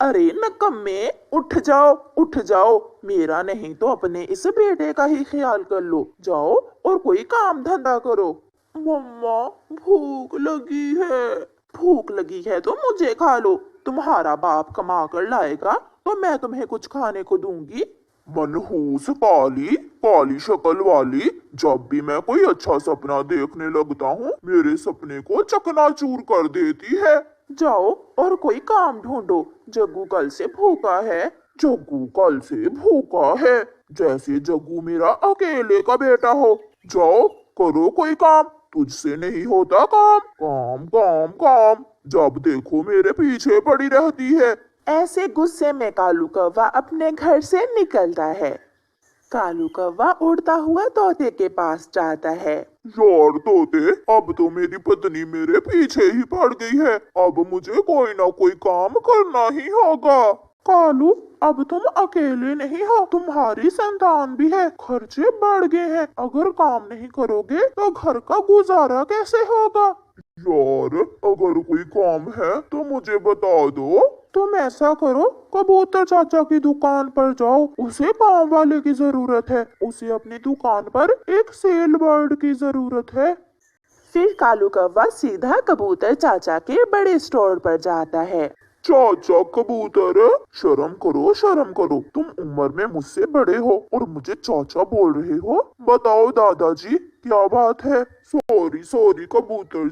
अरे नकम्मे, उठ जाओ, मेरा नहीं तो अपने इस बेटे का ही ख्याल कर लो। जाओ और कोई काम धंधा करो। मम्मा, भूख लगी है। भूख लगी है तो मुझे खा लो। तुम्हारा बाप कमा कर लाएगा तो मैं तुम्हें कुछ खाने को दूंगी। मनहूस काली काली शक्ल वाली, जब भी मैं कोई अच्छा सपना देखने लगता हूँ मेरे सपने को चकनाचूर कर देती है। जाओ और कोई काम ढूंढो। जग्गू कल से भूखा है। जग्गू कल से भूखा है, जैसे जग्गू मेरा अकेले का बेटा हो। जाओ करो कोई काम, तुझसे नहीं होता काम। काम काम काम, जब देखो मेरे पीछे पड़ी रहती है। ऐसे गुस्से में कालू कौवा अपने घर से निकलता है। कालू कौवा उड़ता हुआ तोते के पास जाता है। यार तोते, अब तो मेरी पत्नी मेरे पीछे ही पड़ गई है, अब मुझे कोई ना कोई काम करना ही होगा। कालू, अब तुम अकेले नहीं हो, तुम्हारी संतान भी है। खर्चे बढ़ गए हैं, अगर काम नहीं करोगे तो घर का गुजारा कैसे होगा? यार अगर कोई काम है तो मुझे बता दो। तुम ऐसा करो, कबूतर चाचा की दुकान पर जाओ, उसे काम वाले की जरूरत है। उसे अपनी दुकान पर एक सेल बर्ड की जरूरत है। फिर कालू कौवा सीधा कबूतर चाचा के बड़े स्टोर पर जाता है। चाचा कबूतर, शर्म करो, तुम उम्र में मुझसे बड़े हो और मुझे चाचा बोल रहे हो। बताओ दादाजी, क्या बात है? सॉरी कबूतर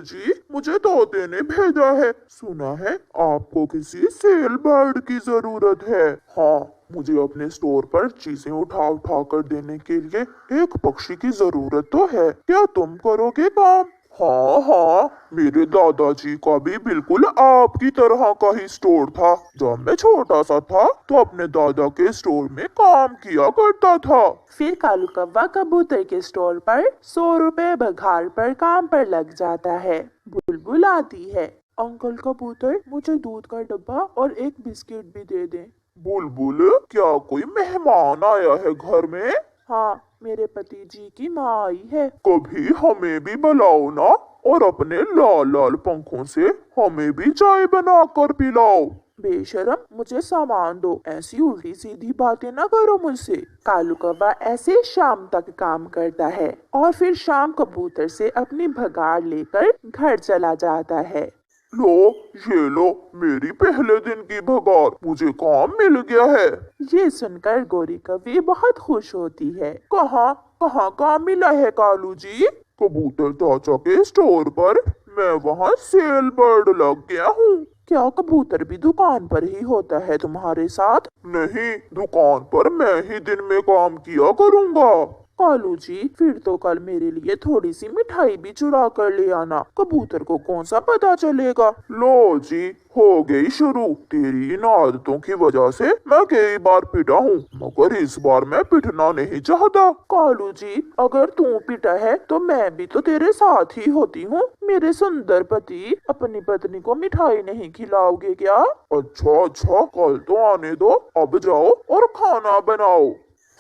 जी, मुझे तोते ने भेजा है। सुना है आपको किसी सेल बर्ड की जरूरत है। हाँ, मुझे अपने स्टोर पर चीजें उठा कर देने के लिए एक पक्षी की जरूरत तो है। क्या तुम करोगे काम? हाँ, मेरे दादाजी का भी बिल्कुल आपकी तरह का ही स्टोर था। जब मैं छोटा सा था तो अपने दादा के स्टोर में काम किया करता था। फिर कालू कौवा कबूतर के स्टोर पर 100 रुपए पगार पर काम पर लग जाता है। बुलबुल आती है। अंकल कबूतर, मुझे दूध का डब्बा और एक बिस्किट भी दे दें। बुलबुल, क्या कोई मेहमान आया है घर में? हाँ, मेरे पति जी की माँ आई है। कभी हमें भी बुलाओ ना, और अपने लाल लाल पंखों से हमें भी चाय बना कर पिलाओ। बेशरम, मुझे सामान दो, ऐसी उल्टी सीधी बातें ना करो मुझसे। कालू कौवा ऐसे शाम तक काम करता है और फिर शाम कबूतर से अपनी भगाड़ लेकर घर चला जाता है। ये लो मेरी पहले दिन की भगाड़, मुझे काम मिल गया है। ये सुनकर गोरी कौवी बहुत खुश होती है। कहाँ काम मिला है कालू जी? कबूतर चाचा के स्टोर पर, मैं वहाँ सेल बर्ड लग गया हूँ। क्या कबूतर भी दुकान पर ही होता है तुम्हारे साथ? नहीं, दुकान पर मैं ही दिन में काम किया करूँगा। कालू जी, फिर तो कल मेरे लिए थोड़ी सी मिठाई भी चुरा कर ले आना। कबूतर को कौन सा पता चलेगा? लो जी, हो गई शुरू। तेरी इन आदतों की वजह से मैं कई बार पिटा हूँ, मगर इस बार मैं पिटना नहीं चाहता। कालू जी, अगर तू पिटा है तो मैं भी तो तेरे साथ ही होती हूँ। मेरे सुंदर पति, अपनी पत्नी को मिठाई नहीं खिलाओगे क्या? अच्छा, कल तो आने दो, अब जाओ और खाना बनाओ।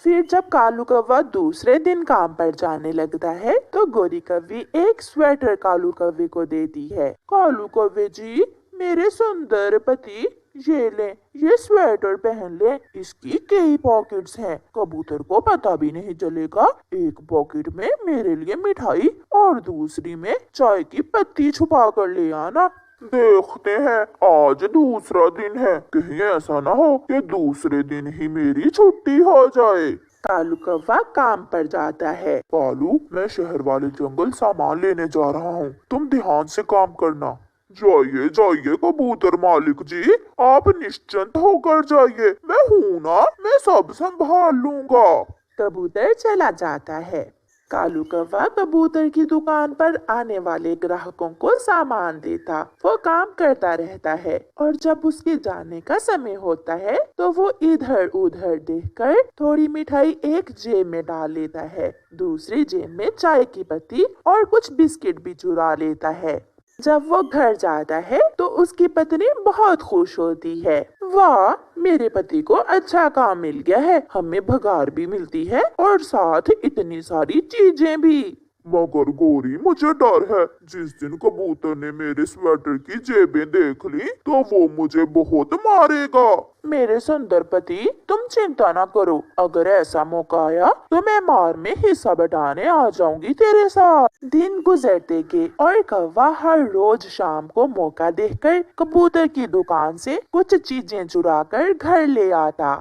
फिर जब कालू कौवा दूसरे दिन काम पर जाने लगता है तो गोरी कौवी एक स्वेटर कालू कौवे को देती है। कालू कौवे जी, मेरे सुंदर पति, ये ले, ये स्वेटर पहन ले। इसकी कई पॉकेट्स हैं, कबूतर को पता भी नहीं चलेगा। एक पॉकेट में मेरे लिए मिठाई और दूसरी में चाय की पत्ती छुपा कर ले आना। देखते हैं, आज दूसरा दिन है, कहीं ऐसा ना हो कि दूसरे दिन ही मेरी छुट्टी हो जाए। कालू कौवा काम पर जाता है। कालू, मैं शहर वाले जंगल सामान लेने जा रहा हूँ, तुम ध्यान से काम करना। जाइए कबूतर मालिक जी, आप निश्चिंत होकर जाइए, मैं हूँ ना, मैं सब संभाल लूँगा। कबूतर चला जाता है। कालू कौवा कबूतर की दुकान पर आने वाले ग्राहकों को सामान देता, वो काम करता रहता है। और जब उसके जाने का समय होता है तो वो इधर उधर देखकर थोड़ी मिठाई एक जेब में डाल लेता है, दूसरी जेब में चाय की पत्ती और कुछ बिस्किट भी चुरा लेता है। जब वो घर जाता है तो उसकी पत्नी बहुत खुश होती है। वाह, मेरे पति को अच्छा काम मिल गया है, हमें भगार भी मिलती है और साथ इतनी सारी चीजें भी। मगर गोरी मुझे डर है, जिस दिन कबूतर ने मेरे स्वेटर की जेबें देख ली तो वो मुझे बहुत मारेगा। मेरे सुंदर पति, तुम चिंता ना करो। अगर ऐसा मौका आया तो मैं मार में हिस्सा बटाने आ जाऊंगी तेरे साथ। दिन गुजरते गए और कौवा हर रोज शाम को मौका देखकर कबूतर की दुकान से कुछ चीजें चुरा कर घर ले आता।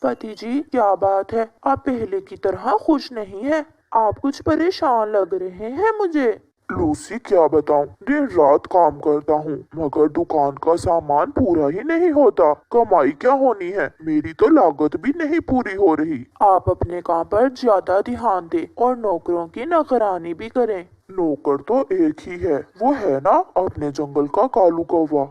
पति जी, क्या बात है, आप पहले की तरह खुश नहीं है? आप कुछ परेशान लग रहे हैं मुझे। लूसी, क्या बताऊं, दिन रात काम करता हूँ मगर दुकान का सामान पूरा ही नहीं होता। कमाई क्या होनी है, मेरी तो लागत भी नहीं पूरी हो रही। आप अपने काम पर ज्यादा ध्यान दें और नौकरों की निगरानी भी करें। नौकर तो एक ही है, वो है ना अपने जंगल का कालू कौवा।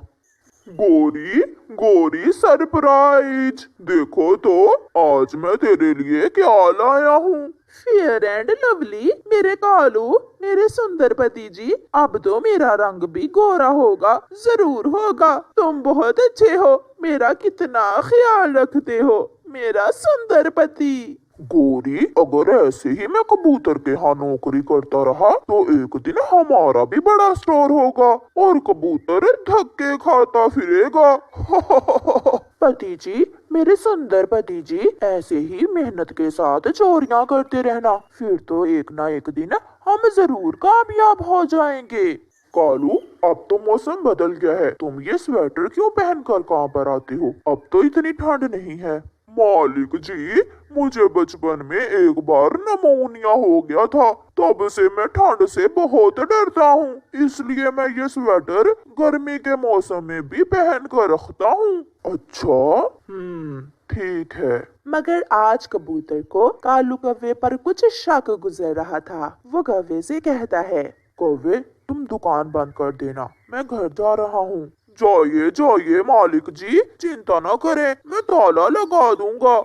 गोरी, गोरी सरप्राइज, देखो तो आज मैं तेरे लिए क्या लाया हूँ। फेयर एंड लवली, मेरे कालू, मेरे सुंदर पति जी, अब तो मेरा रंग भी गोरा होगा, जरूर होगा। तुम बहुत अच्छे हो, मेरा कितना ख्याल रखते हो, मेरा सुंदर पति। गोरी, अगर ऐसे ही मैं कबूतर के यहाँ नौकरी करता रहा तो एक दिन हमारा भी बड़ा स्टोर होगा और कबूतर धक्के खाता फिरेगा। पति जी, मेरे सुंदर पति जी, ऐसे ही मेहनत के साथ चोरियां करते रहना, फिर तो एक ना एक दिन हम जरूर कामयाब हो जाएंगे। कालू, अब तो मौसम बदल गया है, तुम ये स्वेटर क्यों पहनकर कहाँ पर आते हो? अब तो इतनी ठंड नहीं है। मालिक जी, मुझे बचपन में एक बार नमोनिया हो गया था, तब से मैं ठंड से बहुत डरता हूँ, इसलिए मैं ये स्वेटर गर्मी के मौसम में भी पहन कर रखता हूँ। अच्छा, ठीक है। मगर आज कबूतर को कालू कौवे पर कुछ शक गुजर रहा था। वो कौवे से कहता है, कौवे, तुम दुकान बंद कर देना, मैं घर जा रहा हूँ। जाइए जाइए मालिक जी, चिंता न करें, मैं ताला लगा दूंगा।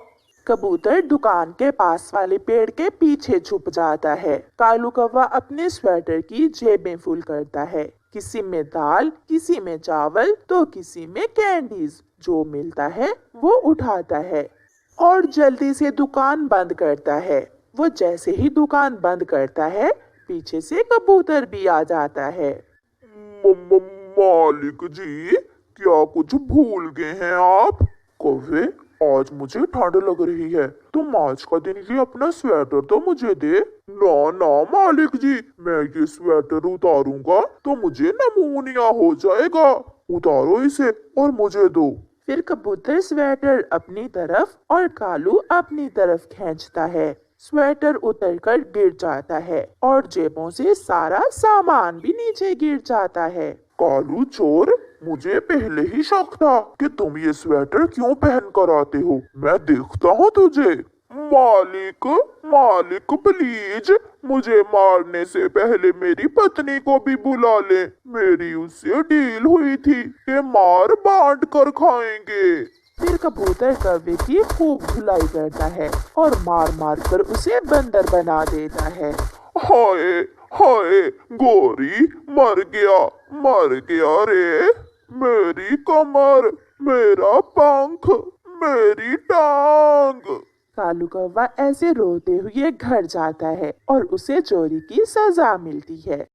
कबूतर दुकान के पास वाले पेड़ के पीछे छुप जाता है। कालू कौवा अपने स्वेटर की जेबें फुल करता है, किसी में दाल, किसी में चावल तो किसी में कैंडीज। जो मिलता है वो उठाता है और जल्दी से दुकान बंद करता है। वो जैसे ही दुकान बंद करता है, पीछे से कबूतर भी आ जाता है। मालिक जी, क्या कुछ भूल गए हैं आप? कौवे, आज मुझे ठंड लग रही है, तुम आज का दिन ये अपना स्वेटर तो मुझे दे। ना ना मालिक जी, मैं ये स्वेटर उतारूंगा तो मुझे नमूनिया हो जाएगा। उतारो इसे और मुझे दो। फिर कबूतर स्वेटर अपनी तरफ और कालू अपनी तरफ खींचता है। स्वेटर उतरकर गिर जाता है और जेबों से सारा सामान भी नीचे गिर जाता है। कालू चोर, मुझे पहले ही शक था कि तुम ये स्वेटर क्यों पहन कर आते हो। मैं देखता हूँ तुझे। मालिक, मालिक प्लीज, मुझे मारने से पहले मेरी पत्नी को भी बुला ले। मेरी उससे डील हुई थी कि मार बांट कर खाएंगे। फिर कबूतर कौवे की खूब धुलाई करता है और मार मार कर उसे बंदर बना देता है। हाय हाय, गोरी मर गया रे। मेरी कमर, मेरा पंख, मेरी टांग। कालू कौवा ऐसे रोते हुए घर जाता है और उसे चोरी की सजा मिलती है।